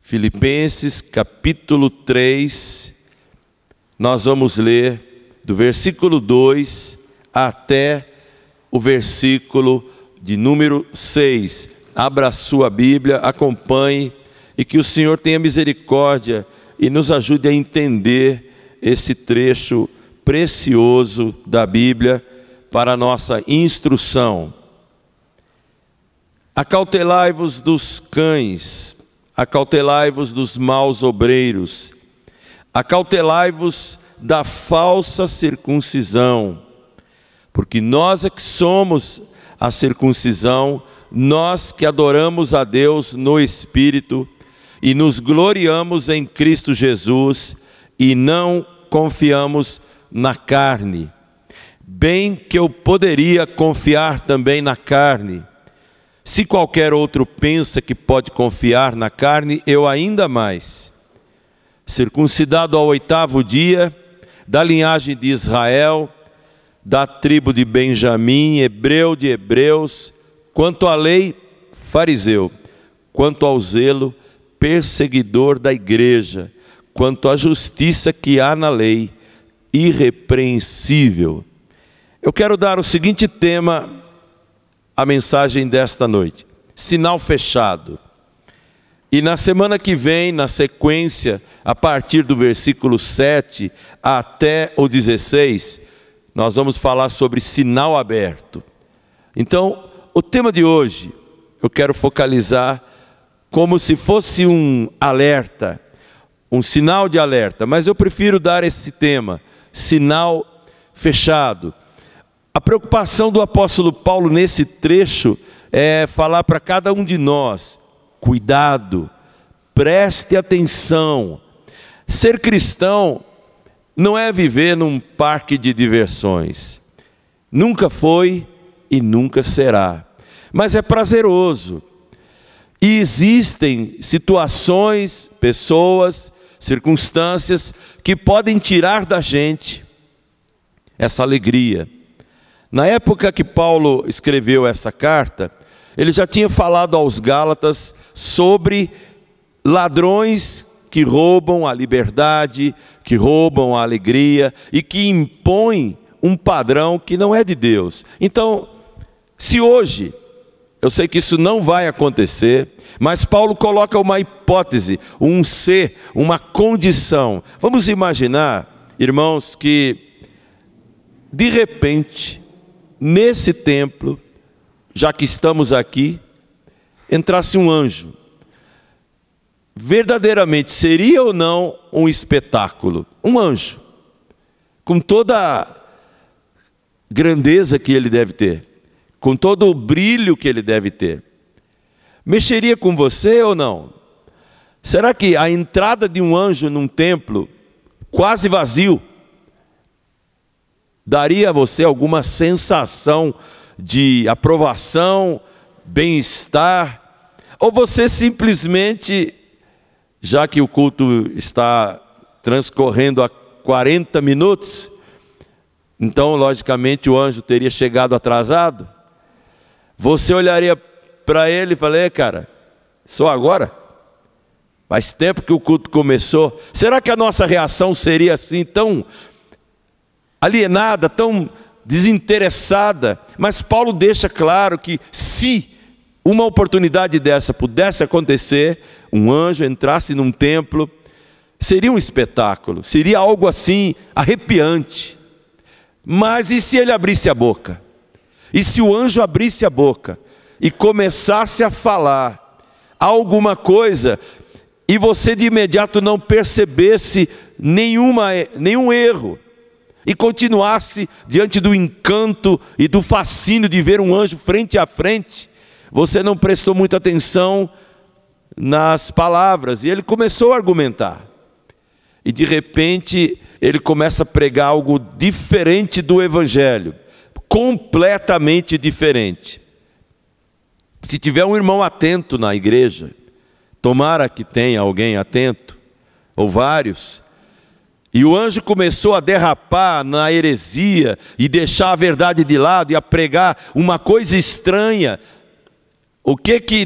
Filipenses capítulo 3, nós vamos ler do versículo 2 até o versículo de número 6. Abra a sua Bíblia, acompanhe e que o Senhor tenha misericórdia e nos ajude a entender esse trecho precioso da Bíblia para a nossa instrução. Acautelai-vos dos cães, acautelai-vos dos maus obreiros, acautelai-vos da falsa circuncisão, porque nós é que somos a circuncisão, nós que adoramos a Deus no Espírito e nos gloriamos em Cristo Jesus e não confiamos na carne. Bem que eu poderia confiar também na carne. Se qualquer outro pensa que pode confiar na carne, eu ainda mais. Circuncidado ao 8º dia, da linhagem de Israel, da tribo de Benjamim, hebreu de hebreus, quanto à lei, fariseu, quanto ao zelo, perseguidor da igreja, quanto à justiça que há na lei, irrepreensível. Eu quero dar o seguinte tema à mensagem desta noite: sinal fechado. E na semana que vem, na sequência, a partir do versículo 7 até o 16, nós vamos falar sobre sinal aberto. Então, o tema de hoje, eu quero focalizar como se fosse um alerta, um sinal de alerta, mas eu prefiro dar esse tema, sinal fechado. A preocupação do apóstolo Paulo nesse trecho é falar para cada um de nós: cuidado, preste atenção. Ser cristão não é viver num parque de diversões. Nunca foi e nunca será. Mas é prazeroso. E existem situações, pessoas, circunstâncias que podem tirar da gente essa alegria. Na época que Paulo escreveu essa carta, ele já tinha falado aos Gálatas sobre ladrões que roubam a liberdade, que roubam a alegria e que impõem um padrão que não é de Deus. Então, se hoje, eu sei que isso não vai acontecer, mas Paulo coloca uma hipótese, um ser, uma condição. Vamos imaginar, irmãos, que de repente, nesse templo, já que estamos aqui, entrasse um anjo. Verdadeiramente seria ou não um espetáculo? Um anjo, com toda a grandeza que ele deve ter, com todo o brilho que ele deve ter. Mexeria com você ou não? Será que a entrada de um anjo num templo quase vazio daria a você alguma sensação de aprovação, bem-estar? Ou você simplesmente, já que o culto está transcorrendo há 40 minutos, então logicamente o anjo teria chegado atrasado, você olharia para ele e falaria: cara, só agora? Faz tempo que o culto começou. Será que a nossa reação seria assim, tão alienada, tão desinteressada? Mas Paulo deixa claro que se uma oportunidade dessa pudesse acontecer, um anjo entrasse num templo, seria um espetáculo, seria algo assim arrepiante. Mas e se ele abrisse a boca? E se o anjo abrisse a boca e começasse a falar alguma coisa e você de imediato não percebesse nenhum erro e continuasse diante do encanto e do fascínio de ver um anjo frente a frente? Você não prestou muita atenção nas palavras e ele começou a argumentar. E de repente ele começa a pregar algo diferente do evangelho, completamente diferente. Se tiver um irmão atento na igreja, tomara que tenha alguém atento, ou vários, e o anjo começou a derrapar na heresia e deixar a verdade de lado e a pregar uma coisa estranha, o que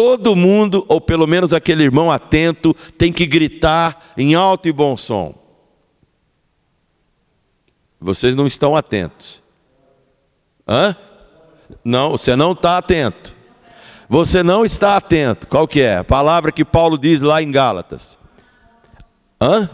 todo mundo, ou pelo menos aquele irmão atento, tem que gritar em alto e bom som. Vocês não estão atentos. Hã? Não, você não está atento. Você não está atento. Qual que é? A palavra que Paulo diz lá em Gálatas. Hã?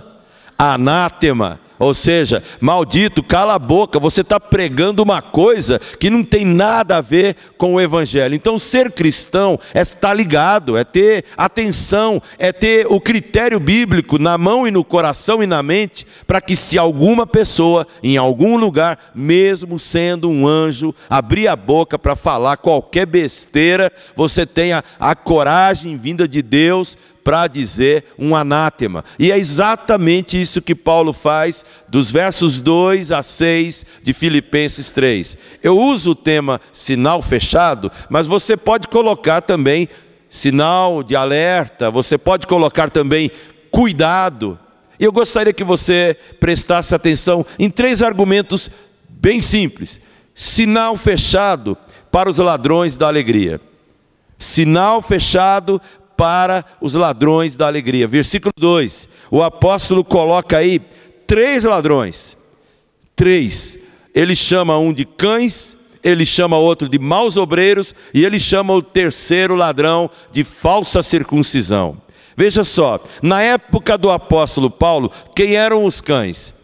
Anátema. Ou seja, maldito, cala a boca, você está pregando uma coisa que não tem nada a ver com o Evangelho. Então ser cristão é estar ligado, é ter atenção, é ter o critério bíblico na mão e no coração e na mente, para que se alguma pessoa, em algum lugar, mesmo sendo um anjo, abrir a boca para falar qualquer besteira, você tenha a coragem vinda de Deus para dizer um anátema. E é exatamente isso que Paulo faz dos versos 2 a 6 de Filipenses 3. Eu uso o tema sinal fechado, mas você pode colocar também sinal de alerta, você pode colocar também cuidado. E eu gostaria que você prestasse atenção em 3 argumentos bem simples. Sinal fechado para os ladrões da alegria. Sinal fechado para os ladrões da alegria. Versículo 2, o apóstolo coloca aí 3 ladrões. 3. Ele chama um de cães, ele chama outro de maus obreiros, e ele chama o terceiro ladrão de falsa circuncisão. Veja só, na época do apóstolo Paulo, quem eram os cães?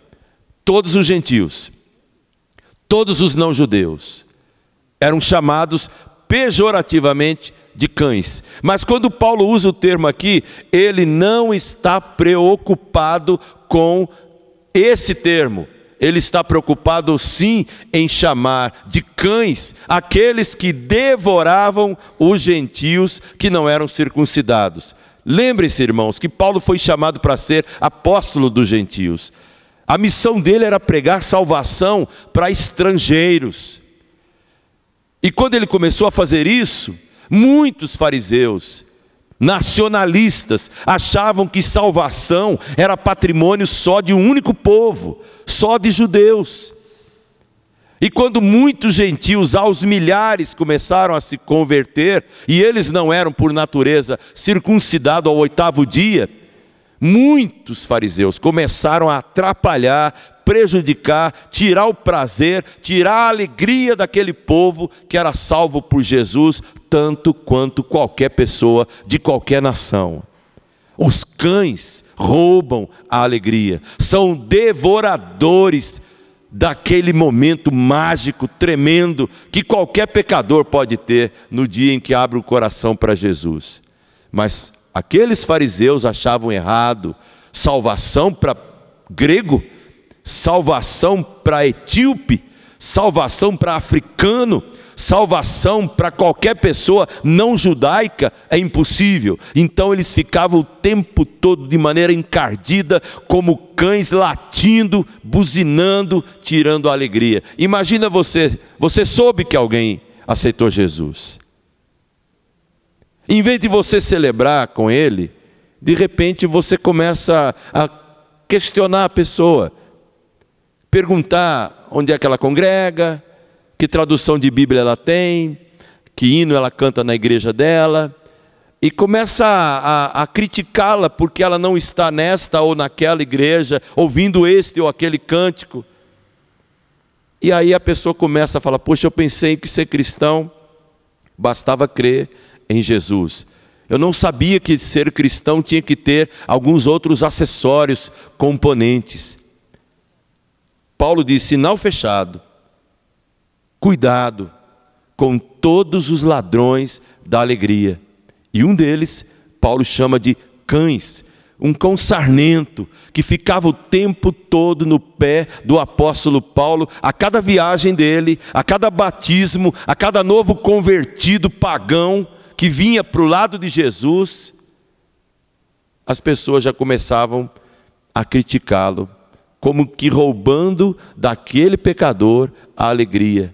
Todos os gentios, todos os não-judeus, eram chamados pejorativamente de cães. Mas quando Paulo usa o termo aqui, ele não está preocupado com esse termo. Ele está preocupado sim em chamar de cães aqueles que devoravam os gentios que não eram circuncidados. Lembre-se, irmãos, que Paulo foi chamado para ser apóstolo dos gentios. A missão dele era pregar salvação para estrangeiros. E quando ele começou a fazer isso, muitos fariseus, nacionalistas, achavam que salvação era patrimônio só de um único povo, só de judeus. E quando muitos gentios, aos milhares, começaram a se converter, e eles não eram por natureza circuncidados ao 8º dia, muitos fariseus começaram a atrapalhar, prejudicar, tirar o prazer, tirar a alegria daquele povo que era salvo por Jesus, tanto quanto qualquer pessoa de qualquer nação. Os cães roubam a alegria, são devoradores daquele momento mágico, tremendo, que qualquer pecador pode ter no dia em que abre o coração para Jesus. Mas aqueles fariseus achavam errado. Salvação para grego, salvação para etíope, salvação para africano, salvação para qualquer pessoa não judaica é impossível. Então eles ficavam o tempo todo de maneira encardida, como cães latindo, buzinando, tirando a alegria. Imagina você soube que alguém aceitou Jesus. Em vez de você celebrar com ele, de repente você começa a questionar a pessoa, perguntar onde é que ela congrega, que tradução de Bíblia ela tem, que hino ela canta na igreja dela, e começa a criticá-la porque ela não está nesta ou naquela igreja, ouvindo este ou aquele cântico. E aí a pessoa começa a falar: poxa, eu pensei que ser cristão bastava crer em Jesus. Eu não sabia que ser cristão tinha que ter alguns outros acessórios, componentes. Paulo diz: sinal fechado, cuidado com todos os ladrões da alegria. E um deles, Paulo chama de cães, um cão sarnento, que ficava o tempo todo no pé do apóstolo Paulo, a cada viagem dele, a cada batismo, a cada novo convertido pagão que vinha para o lado de Jesus, as pessoas já começavam a criticá-lo, como que roubando daquele pecador a alegria.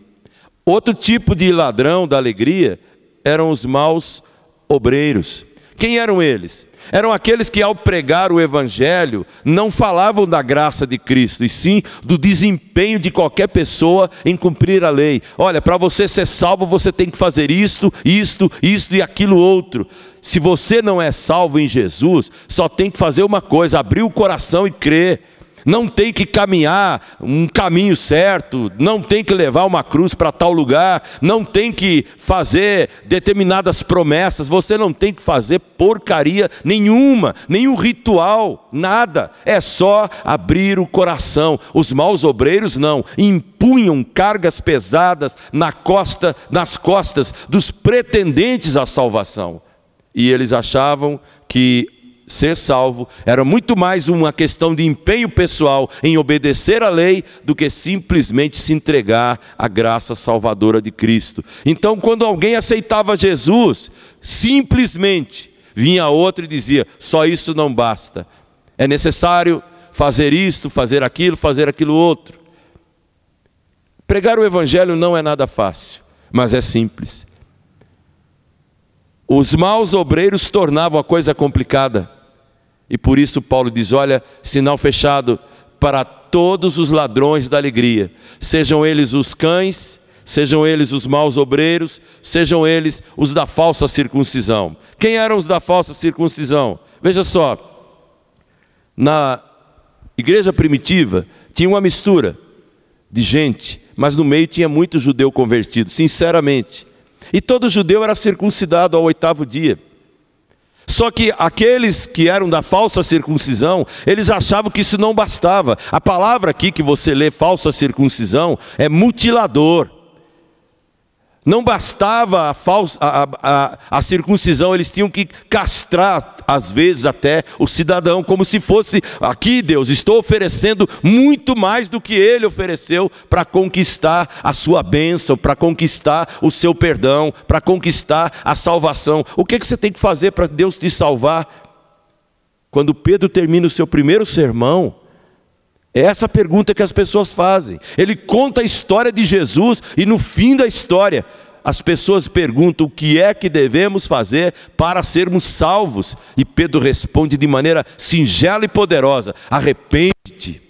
Outro tipo de ladrão da alegria eram os maus obreiros. Quem eram eles? Eram aqueles que, ao pregar o Evangelho, não falavam da graça de Cristo, e sim do desempenho de qualquer pessoa em cumprir a lei. Olha, para você ser salvo, você tem que fazer isto e aquilo outro. Se você não é salvo em Jesus, só tem que fazer uma coisa: abrir o coração e crer. Não tem que caminhar um caminho certo, não tem que levar uma cruz para tal lugar, não tem que fazer determinadas promessas, você não tem que fazer porcaria nenhuma, nenhum ritual, nada. É só abrir o coração. Os maus obreiros não, impunham cargas pesadas nas costas dos pretendentes à salvação. E eles achavam que ser salvo era muito mais uma questão de empenho pessoal em obedecer à lei do que simplesmente se entregar à graça salvadora de Cristo. Então, quando alguém aceitava Jesus, simplesmente vinha outro e dizia: só isso não basta, é necessário fazer isto, fazer aquilo outro. Pregar o Evangelho não é nada fácil, mas é simples. Os maus obreiros tornavam a coisa complicada. E por isso Paulo diz: olha, sinal fechado para todos os ladrões da alegria, sejam eles os cães, sejam eles os maus obreiros, sejam eles os da falsa circuncisão. Quem eram os da falsa circuncisão? Veja só, na igreja primitiva tinha uma mistura de gente, mas no meio tinha muito judeu convertido, sinceramente. E todo judeu era circuncidado ao 8º dia. Só que aqueles que eram da falsa circuncisão, eles achavam que isso não bastava. A palavra aqui que você lê, falsa circuncisão, é mutilador. Não bastava a circuncisão, eles tinham que castrar, às vezes até, o cidadão, como se fosse: aqui, Deus, estou oferecendo muito mais do que ele ofereceu para conquistar a sua bênção, para conquistar o seu perdão, para conquistar a salvação. O que você tem que fazer para Deus te salvar? Quando Pedro termina o seu primeiro sermão, é essa pergunta que as pessoas fazem. Ele conta a história de Jesus e no fim da história as pessoas perguntam: o que é que devemos fazer para sermos salvos? E Pedro responde de maneira singela e poderosa: arrepende-te,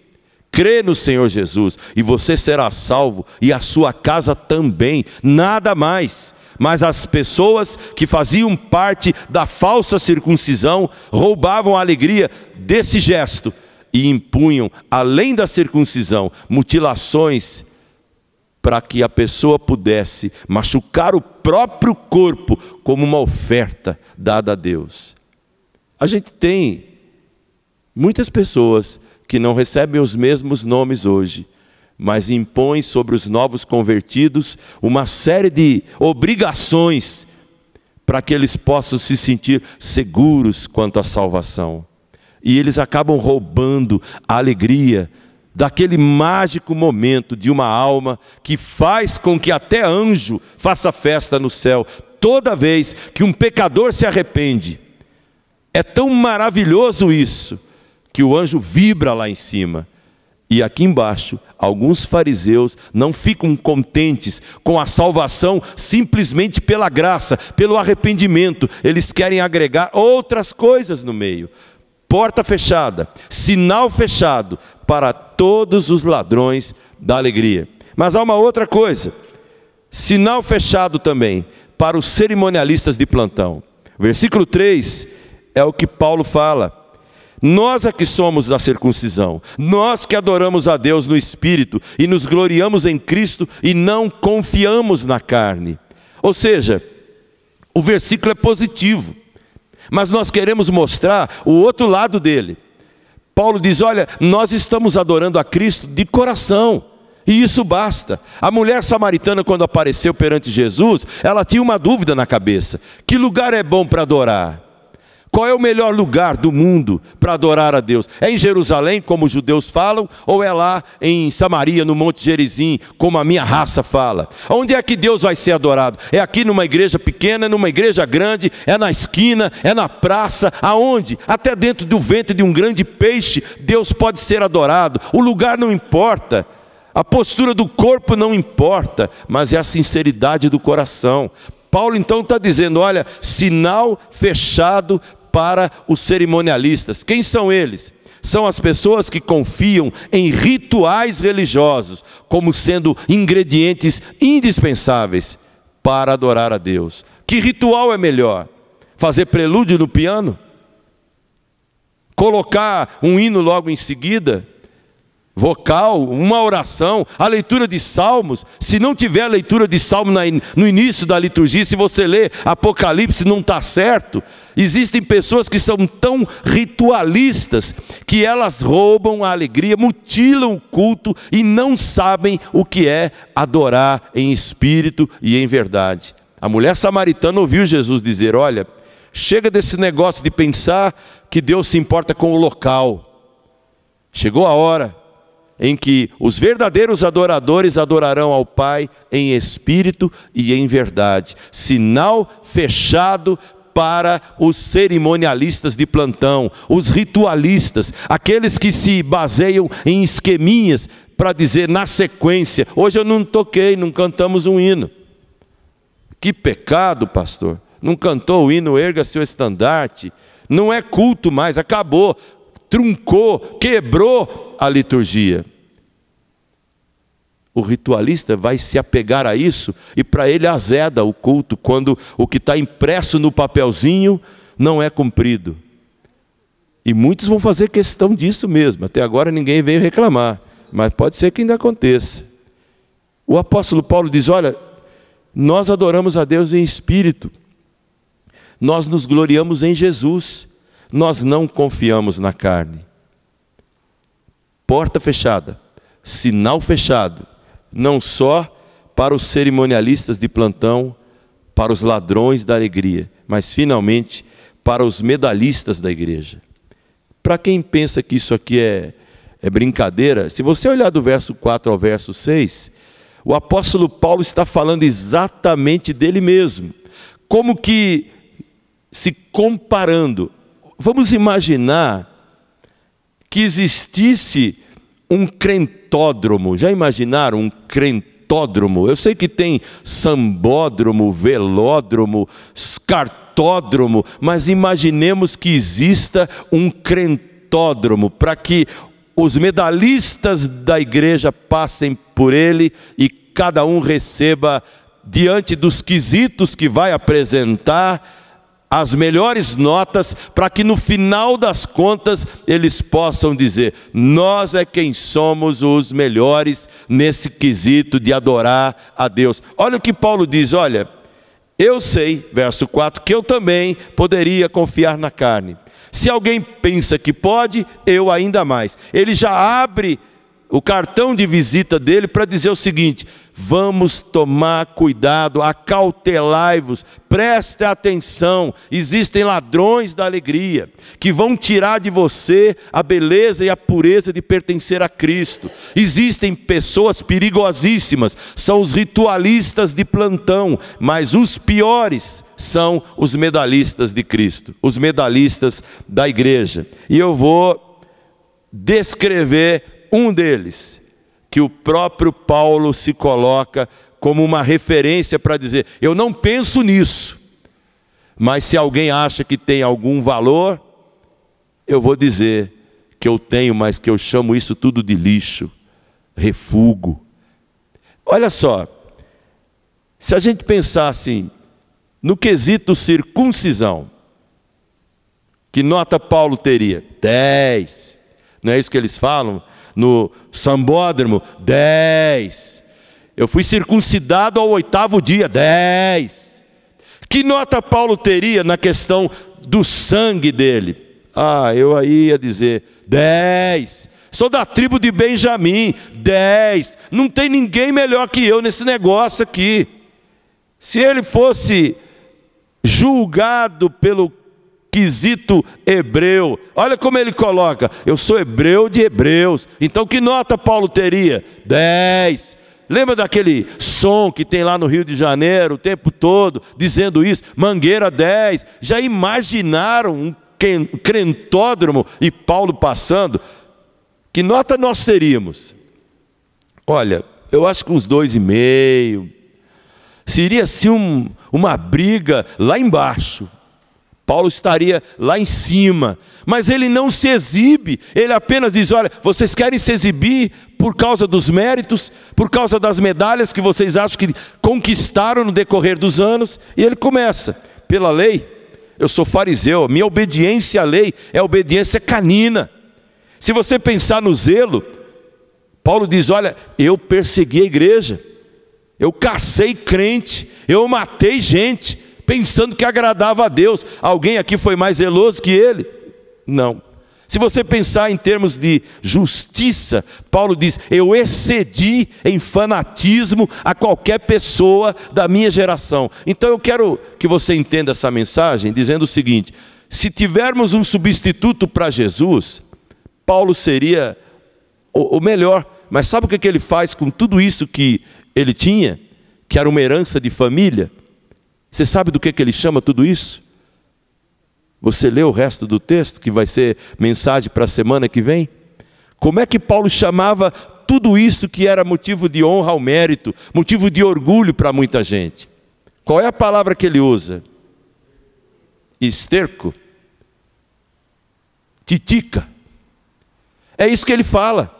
crê no Senhor Jesus e você será salvo, e a sua casa também, nada mais. Mas as pessoas que faziam parte da falsa circuncisão roubavam a alegria desse gesto e impunham, além da circuncisão, mutilações para que a pessoa pudesse machucar o próprio corpo como uma oferta dada a Deus. A gente tem muitas pessoas que não recebem os mesmos nomes hoje, mas impõem sobre os novos convertidos uma série de obrigações para que eles possam se sentir seguros quanto à salvação. E eles acabam roubando a alegria daquele mágico momento de uma alma que faz com que até anjo faça festa no céu toda vez que um pecador se arrepende. É tão maravilhoso isso, que o anjo vibra lá em cima. E aqui embaixo, alguns fariseus não ficam contentes com a salvação simplesmente pela graça, pelo arrependimento. Eles querem agregar outras coisas no meio. Porta fechada, sinal fechado para todos os ladrões da alegria. Mas há uma outra coisa: sinal fechado também para os cerimonialistas de plantão. Versículo 3 é o que Paulo fala: nós é que somos da circuncisão, nós que adoramos a Deus no Espírito e nos gloriamos em Cristo e não confiamos na carne. Ou seja, o versículo é positivo, mas nós queremos mostrar o outro lado dele. Paulo diz: olha, nós estamos adorando a Cristo de coração, e isso basta. A mulher samaritana, quando apareceu perante Jesus, ela tinha uma dúvida na cabeça: que lugar é bom para adorar? Qual é o melhor lugar do mundo para adorar a Deus? É em Jerusalém, como os judeus falam, ou é lá em Samaria, no Monte Gerizim, como a minha raça fala? Onde é que Deus vai ser adorado? É aqui numa igreja pequena, numa igreja grande, é na esquina, é na praça, aonde? Até dentro do ventre de um grande peixe, Deus pode ser adorado. O lugar não importa, a postura do corpo não importa, mas é a sinceridade do coração. Paulo então está dizendo: olha, sinal fechado para os cerimonialistas. Quem são eles? São as pessoas que confiam em rituais religiosos como sendo ingredientes indispensáveis para adorar a Deus. Que ritual é melhor? Fazer prelúdio no piano? Colocar um hino logo em seguida? Vocal, uma oração, a leitura de salmos? Se não tiver a leitura de salmo no início da liturgia, se você lê Apocalipse, não está certo. Existem pessoas que são tão ritualistas que elas roubam a alegria, mutilam o culto e não sabem o que é adorar em espírito e em verdade. A mulher samaritana ouviu Jesus dizer: olha, chega desse negócio de pensar que Deus se importa com o local. Chegou a hora em que os verdadeiros adoradores adorarão ao Pai em espírito e em verdade. Sinal fechado para os cerimonialistas de plantão, os ritualistas, aqueles que se baseiam em esqueminhas para dizer na sequência: hoje eu não toquei, não cantamos um hino. Que pecado, pastor! Não cantou o hino Erga Seu Estandarte? Não é culto mais, acabou, truncou, quebrou a liturgia. O ritualista vai se apegar a isso e para ele azeda o culto quando o que está impresso no papelzinho não é cumprido. E muitos vão fazer questão disso mesmo. Até agora ninguém veio reclamar, mas pode ser que ainda aconteça. O apóstolo Paulo diz: olha, nós adoramos a Deus em espírito, nós nos gloriamos em Jesus, nós não confiamos na carne. Porta fechada, sinal fechado, não só para os cerimonialistas de plantão, para os ladrões da alegria, mas finalmente para os medalhistas da igreja. Para quem pensa que isso aqui é brincadeira, se você olhar do verso 4 ao verso 6, o apóstolo Paulo está falando exatamente dele mesmo, como que se comparando. Vamos imaginar que existisse um crentódromo. Já imaginaram um crentódromo? Eu sei que tem sambódromo, velódromo, cartódromo, mas imaginemos que exista um crentódromo para que os medalhistas da igreja passem por ele e cada um receba, diante dos quesitos que vai apresentar, as melhores notas, para que no final das contas eles possam dizer: nós é quem somos os melhores nesse quesito de adorar a Deus. Olha o que Paulo diz: olha, eu sei, verso 4, que eu também poderia confiar na carne. Se alguém pensa que pode, eu ainda mais. Ele já abre o cartão de visita dele para dizer o seguinte: vamos tomar cuidado, acautelai-vos, preste atenção. Existem ladrões da alegria que vão tirar de você a beleza e a pureza de pertencer a Cristo. Existem pessoas perigosíssimas, são os ritualistas de plantão, mas os piores são os medalhistas de Cristo, os medalhistas da igreja. E eu vou descrever um deles, que o próprio Paulo se coloca como uma referência para dizer: eu não penso nisso, mas se alguém acha que tem algum valor, eu vou dizer que eu tenho, mas que eu chamo isso tudo de lixo, refúgio. Olha só, se a gente pensar assim, no quesito circuncisão, que nota Paulo teria? 10. Não é isso que eles falam? No sambódromo, 10. Eu fui circuncidado ao 8º dia, 10. Que nota Paulo teria na questão do sangue dele? Eu aí ia dizer 10. Sou da tribo de Benjamim, 10. Não tem ninguém melhor que eu nesse negócio aqui. Se ele fosse julgado pelo quesito hebreu, olha como ele coloca: eu sou hebreu de hebreus. Então que nota Paulo teria? 10. Lembra daquele som que tem lá no Rio de Janeiro o tempo todo, dizendo isso? Mangueira 10. Já imaginaram um crentódromo e Paulo passando? Que nota nós teríamos? Olha, eu acho que uns 2,5. Seria assim uma briga lá embaixo. Paulo estaria lá em cima, mas ele não se exibe, ele apenas diz: olha, vocês querem se exibir por causa dos méritos, por causa das medalhas que vocês acham que conquistaram no decorrer dos anos. E ele começa: pela lei, eu sou fariseu, minha obediência à lei é obediência canina. Se você pensar no zelo, Paulo diz: olha, eu persegui a igreja, eu cacei crente, eu matei gente, pensando que agradava a Deus. Alguém aqui foi mais zeloso que ele? Não. Se você pensar em termos de justiça, Paulo diz: eu excedi em fanatismo a qualquer pessoa da minha geração. Então eu quero que você entenda essa mensagem dizendo o seguinte: se tivermos um substituto para Jesus, Paulo seria o melhor. Mas sabe o que ele faz com tudo isso que ele tinha, que era uma herança de família? Você sabe do que ele chama tudo isso? Você lê o resto do texto, que vai ser mensagem para a semana que vem? Como é que Paulo chamava tudo isso que era motivo de honra ao mérito, motivo de orgulho para muita gente? Qual é a palavra que ele usa? Esterco? Titica? É isso que ele fala.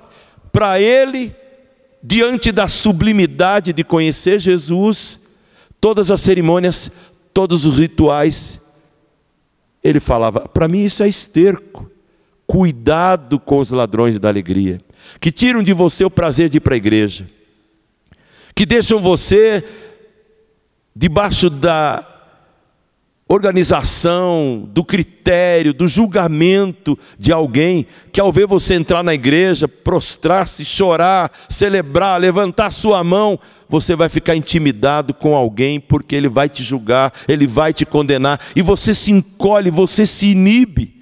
Para ele, diante da sublimidade de conhecer Jesus, todas as cerimônias, todos os rituais, ele falava: para mim isso é esterco. Cuidado com os ladrões da alegria, que tiram de você o prazer de ir para a igreja, que deixam você debaixo da organização, do critério, do julgamento de alguém, que ao ver você entrar na igreja, prostrar-se, chorar, celebrar, levantar sua mão, você vai ficar intimidado com alguém, porque ele vai te julgar, ele vai te condenar, e você se encolhe, você se inibe.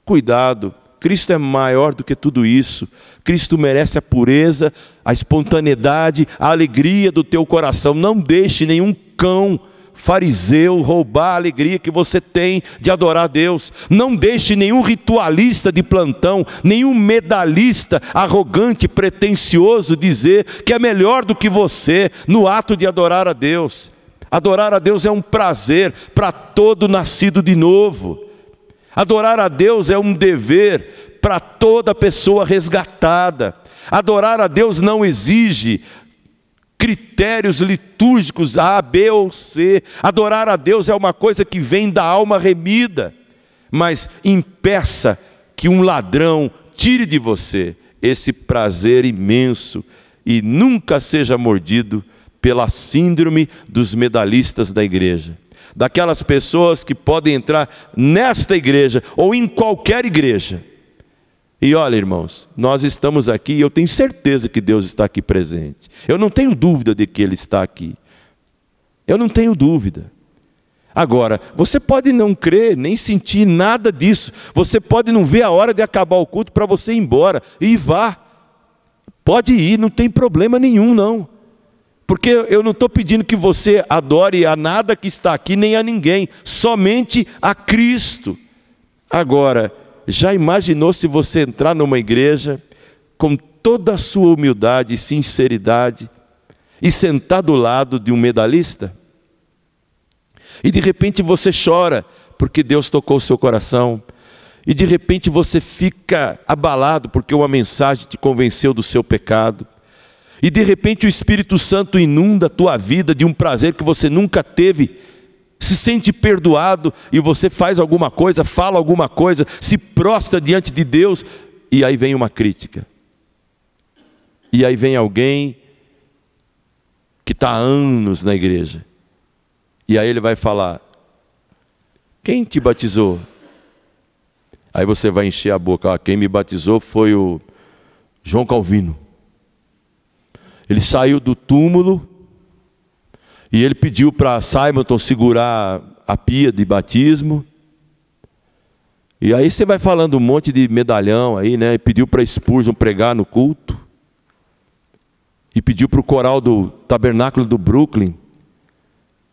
Cuidado, Cristo é maior do que tudo isso. Cristo merece a pureza, a espontaneidade, a alegria do teu coração. Não deixe nenhum cão fariseu roubar a alegria que você tem de adorar a Deus. Não deixe nenhum ritualista de plantão, nenhum medalhista arrogante, pretensioso dizer que é melhor do que você no ato de adorar a Deus. Adorar a Deus é um prazer para todo nascido de novo. Adorar a Deus é um dever para toda pessoa resgatada. Adorar a Deus não exige critérios litúrgicos A, B ou C. Adorar a Deus é uma coisa que vem da alma remida. Mas impeça que um ladrão tire de você esse prazer imenso e nunca seja mordido pela síndrome dos medalhistas da igreja. Daquelas pessoas que podem entrar nesta igreja ou em qualquer igreja. E olha, irmãos, nós estamos aqui e eu tenho certeza que Deus está aqui presente. Eu não tenho dúvida de que Ele está aqui. Eu não tenho dúvida. Agora, você pode não crer, nem sentir nada disso. Você pode não ver a hora de acabar o culto para você ir embora. E vá. Pode ir, não tem problema nenhum não. Porque eu não estou pedindo que você adore a nada que está aqui, nem a ninguém. Somente a Cristo. Agora, já imaginou se você entrar numa igreja com toda a sua humildade e sinceridade e sentar do lado de um medalhista? E de repente você chora porque Deus tocou o seu coração. E de repente você fica abalado porque uma mensagem te convenceu do seu pecado. E de repente o Espírito Santo inunda a tua vida de um prazer que você nunca teve. Se sente perdoado e você faz alguma coisa, fala alguma coisa, se prostra diante de Deus, e aí vem uma crítica. E aí vem alguém que está há anos na igreja. E aí ele vai falar: quem te batizou? Aí você vai encher a boca: quem me batizou foi o João Calvino. Ele saiu do túmulo e ele pediu para Simonton segurar a pia de batismo. E aí você vai falando um monte de medalhão aí, né? E pediu para Spurgeon pregar no culto. E pediu para o coral do Tabernáculo do Brooklyn.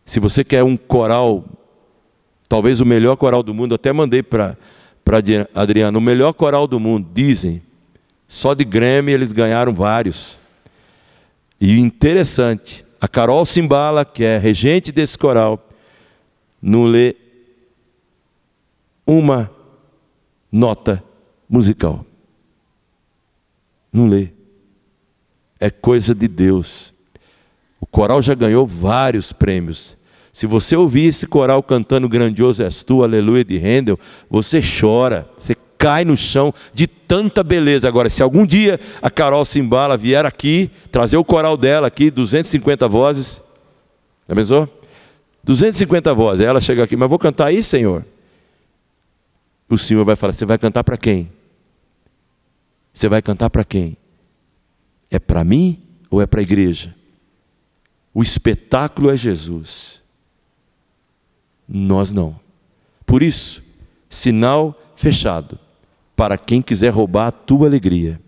Se você quer um coral, talvez o melhor coral do mundo, até mandei para Adriano, o melhor coral do mundo, dizem. Só de Grammy eles ganharam vários. E interessante, a Carol Cimbala, que é regente desse coral, uma nota musical. Não lê. É coisa de Deus. O coral já ganhou vários prêmios. Se você ouvir esse coral cantando Grandioso És Tu, Aleluia, de Handel, você chora, você cai no chão de tanta beleza. Agora, se algum dia a Carol Cimbala vier aqui, trazer o coral dela aqui, 250 vozes, já pensou? 250 vozes, ela chega aqui, mas vou cantar aí, Senhor. O Senhor vai falar, você vai cantar para quem? Você vai cantar para quem? É para mim ou é para a igreja? O espetáculo é Jesus. Nós não. Por isso, sinal fechado para quem quiser roubar a tua alegria.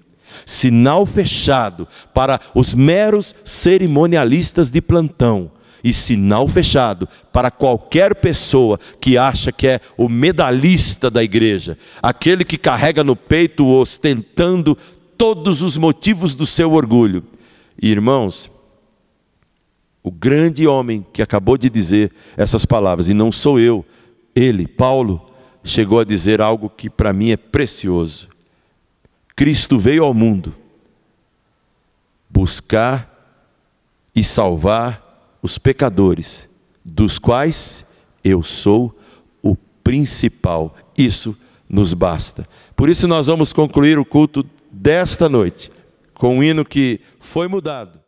Sinal fechado para os meros cerimonialistas de plantão. E sinal fechado para qualquer pessoa que acha que é o medalhista da igreja, aquele que carrega no peito ostentando todos os motivos do seu orgulho. E, irmãos, o grande homem que acabou de dizer essas palavras, e não sou eu, ele, Paulo, chegou a dizer algo que para mim é precioso. Cristo veio ao mundo buscar e salvar os pecadores, dos quais eu sou o principal. Isso nos basta. Por isso nós vamos concluir o culto desta noite com um hino que foi mudado.